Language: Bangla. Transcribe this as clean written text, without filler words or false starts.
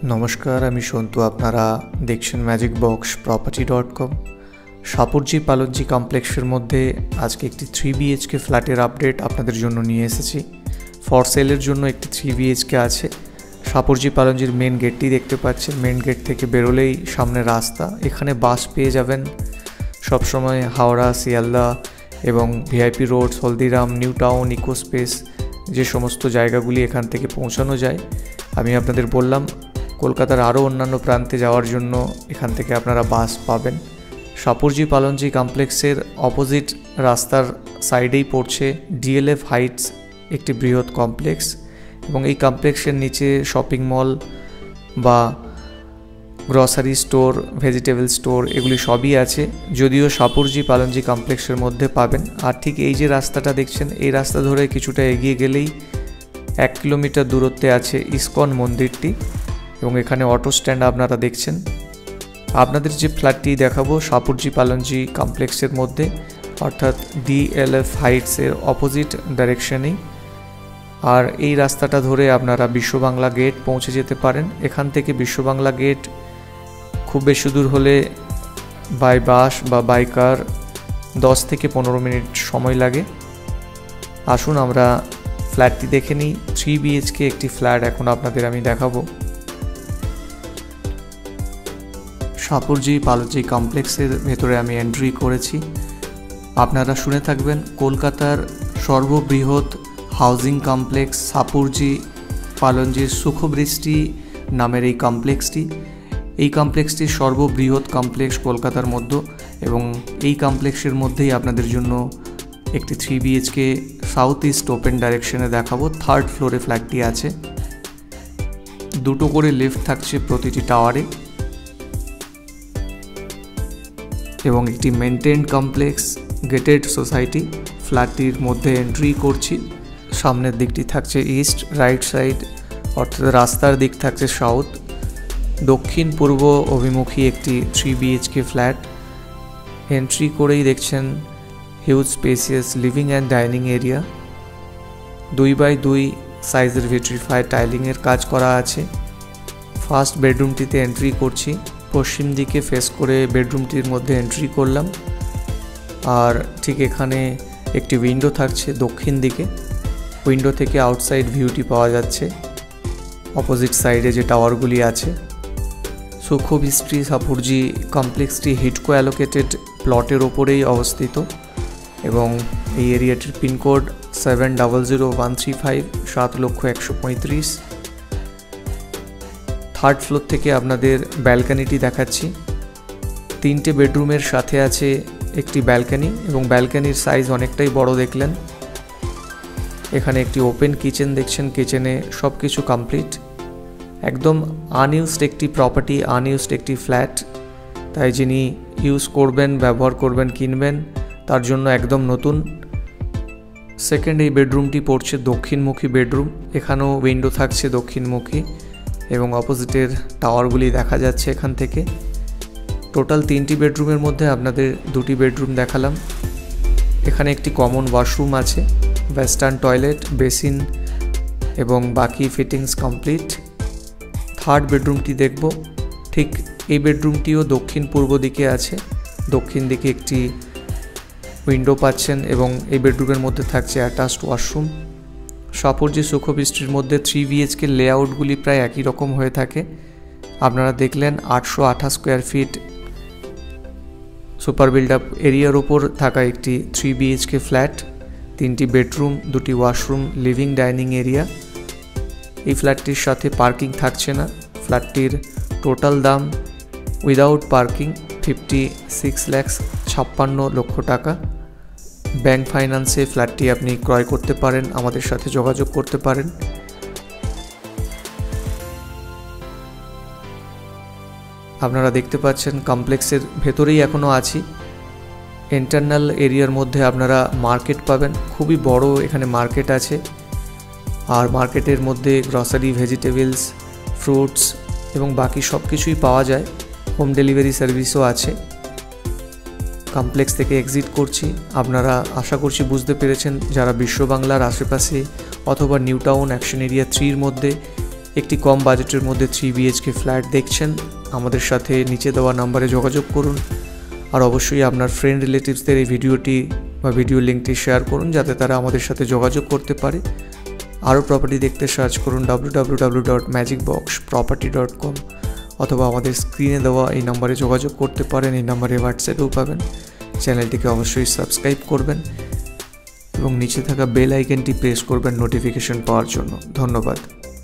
নমস্কার, আমি সন্তু। আপনারা দেখছেন magicboxproperty.com। সাপুরজি পালনজি কমপ্লেক্সের মধ্যে আজকে একটি 3 BHK ফ্ল্যাটের আপডেট আপনাদের জন্য নিয়ে এসেছি। ফর সেলের জন্য একটি 3 BHK আছে। সাপুরজি পালনজির মেন গেটটি দেখতে পাচ্ছেন। মেন গেট থেকে বেরোলেই সামনে রাস্তা, এখানে বাস পেয়ে যাবেন সবসময় হাওড়া, শিয়ালদা এবং VIP road, Haldiram, New Town, Eco Space, যে সমস্ত জায়গাগুলি এখান থেকে পৌঁছানো যায়। আমি আপনাদের বললাম কলকাতার আরও অন্যান্য প্রান্তে যাওয়ার জন্য এখান থেকে আপনারা বাস পাবেন। সাপুরজি পালনজি কমপ্লেক্সের অপোজিট রাস্তার সাইডেই পড়ছে ডিএলএফ হাইটস, একটি বৃহৎ কমপ্লেক্স, এবং এই কমপ্লেক্সের নিচে শপিং মল বা গ্রসারি স্টোর, ভেজিটেবল স্টোর এগুলি সবই আছে, যদিও সাপুরজি পালনজি কমপ্লেক্সের মধ্যে পাবেন। আর ঠিক এই যে রাস্তাটা দেখছেন, এই রাস্তা ধরে কিছুটা এগিয়ে গেলেই 1 কিলোমিটার দূরত্বে আছে ইসকন মন্দিরটি, এবং এখানে অটো স্ট্যান্ড আপনারা দেখছেন। আপনাদের যে ফ্ল্যাটটি দেখাবো সাপুরজি পালনজি কমপ্লেক্সের মধ্যে, অর্থাৎ ডিএলএফ হাইটসের অপোজিট ডাইরেকশনেই। আর এই রাস্তাটা ধরে আপনারা বিশ্ববাংলা গেট পৌঁছে যেতে পারেন। এখান থেকে বিশ্ববাংলা গেট খুব বেশি দূর হলে বাই বাস বা বাই কার 10 থেকে 15 মিনিট সময় লাগে। আসুন আমরা ফ্ল্যাটটি দেখে নিই। 3 BHK একটি ফ্ল্যাট এখন আপনাদের আমি দেখাবো। সাপুরজি পালনজি কমপ্লেক্সের ভেতরে আমি এন্ট্রি করেছি। আপনারা শুনে থাকবেন কলকাতার সর্ববৃহৎ হাউজিং কমপ্লেক্স সাপুরজি পালনজির সুখবৃষ্টি নামের এই কমপ্লেক্সটি। এই কমপ্লেক্সটি সর্ববৃহৎ কমপ্লেক্স কলকাতার মধ্যে, এবং এই কমপ্লেক্সের মধ্যেই আপনাদের জন্য একটি 3 BHK সাউথ ইস্ট ওপেন ডাইরেকশনে দেখাবো। 3rd ফ্লোরে ফ্ল্যাটটি আছে। 2টো করে লিফট থাকছে প্রতিটি টাওয়ারে, এবং একটি মেনটেন্ড কমপ্লেক্স গেটেড সোসাইটি। ফ্ল্যাটটির মধ্যে এন্ট্রি করছি। সামনের দিকটি থাকছে ইস্ট, রাইট সাইড অর্থাৎ রাস্তার দিক থাকছে সাউথ। দক্ষিণ পূর্ব অভিমুখী একটি 3 BHK ফ্ল্যাট। এন্ট্রি করেই দেখছেন huge spacious living and dining area. 2x2 সাইজের ভিট্রিফাইড টাইলিংয়ের কাজ করা আছে। ফার্স্ট বেডরুমটিতে এন্ট্রি করছি। পশ্চিম দিকে ফেস করে বেডরুমটির মধ্যে এন্ট্রি করলাম, আর ঠিক এখানে একটি উইন্ডো থাকছে দক্ষিণ দিকে। উইন্ডো থেকে আউটসাইড ভিউটি পাওয়া যাচ্ছে অপোজিট সাইডে যে টাওয়ারগুলি আছে। সুখবৃষ্টি সাপুরজি কমপ্লেক্সটি হিডকো অ্যালোকেটেড প্লটের ওপরেই অবস্থিত, এবং এই এরিয়াটির পিনকোড 700135, 7,135,000। 3rd ফ্লোর থেকে আপনাদের ব্যালকানিটি দেখাচ্ছি। 3টে বেডরুমের সাথে আছে একটি ব্যালকানি, এবং ব্যালকানির সাইজ অনেকটাই বড় দেখলেন। এখানে একটি ওপেন কিচেন দেখছেন। কিচেনে সব কিছু কমপ্লিট। একদম আনইউজড একটি প্রপার্টি, আনইউজড একটি ফ্ল্যাট, তাই যিনি ইউজ করবেন, ব্যবহার করবেন, কিনবেন, তার জন্য একদম নতুন। সেকেন্ড এই বেডরুমটি পড়ছে দক্ষিণমুখী বেডরুম। এখানেও উইন্ডো থাকছে দক্ষিণমুখী, এবং অপোজিটের টাওয়ারগুলি দেখা যাচ্ছে এখান থেকে। টোটাল 3টি বেডরুমের মধ্যে আপনাদের 2টি বেডরুম দেখালাম। এখানে একটি কমন ওয়াশরুম আছে, ওয়েস্টার্ন টয়লেট, বেসিন এবং বাকি ফিটিংস কমপ্লিট। 3rd বেডরুমটি দেখব। ঠিক এই বেডরুমটিও দক্ষিণ পূর্ব দিকে আছে। দক্ষিণ দিকে একটি উইন্ডো পাচ্ছেন, এবং এই বেডরুমের মধ্যে থাকছে অ্যাটাচড ওয়াশরুম। সাপুরজি সুখবৃষ্টির মধ্যে 3 BHK লেআউটগুলি প্রায় একই রকম হয়ে থাকে। আপনারা দেখলেন 828 square feet super build up এরিয়ার ওপর থাকা একটি 3 BHK ফ্ল্যাট। 3টি বেডরুম, 2টি ওয়াশরুম, লিভিং ডাইনিং এরিয়া। এই ফ্ল্যাটটির সাথে পার্কিং থাকছে না। ফ্ল্যাটটির টোটাল দাম উইদাউট পার্কিং 56,56,00,000 টাকা। ব্যাংক ফাইন্যান্সে ফ্ল্যাটটি আপনি ক্রয় করতে পারেন, আমাদের সাথে যোগাযোগ করতে পারেন। আপনারা দেখতে পাচ্ছেন কমপ্লেক্সের ভেতরেই এখনও আছি। ইন্টারনাল এরিয়ার মধ্যে আপনারা মার্কেট পাবেন, খুবই বড় এখানে মার্কেট আছে। আর মার্কেটের মধ্যে গ্রসারি, ভেজিটেবলস, ফ্রুটস এবং বাকি সব কিছুই পাওয়া যায়। হোম ডেলিভারি সার্ভিসও আছে। কমপ্লেক্স থেকে এক্সিট করছি। আপনারা আশা করছি বুঝতে পেরেছেন যারা বিশ্ববাংলার আশেপাশে অথবা নিউ টাউন অ্যাকশন এরিয়া 3 মধ্যে একটি কম বাজেটের মধ্যে 3 BHK ফ্ল্যাট দেখছেন, আমাদের সাথে নিচে দেওয়া নাম্বারে যোগাযোগ করুন। আর অবশ্যই আপনার ফ্রেন্ড রিলেটিভসদের এই ভিডিওটি বা ভিডিও লিঙ্কটি শেয়ার করুন যাতে তারা আমাদের সাথে যোগাযোগ করতে পারে। আরও প্রপার্টি দেখতে সার্চ করুন www.magicboxproperty.com অথবা আমাদের স্ক্রিনে দেওয়া এই নাম্বারে যোগাযোগ করতে পারেন। এই নাম্বারে হোয়াটসঅ্যাপেও পাবেন। চ্যানেলটিকে অবশ্যই সাবস্ক্রাইব করবেন এবং নিচে থাকা বেল আইকনটি প্রেস করবেন নোটিফিকেশন পাওয়ার জন্য। ধন্যবাদ।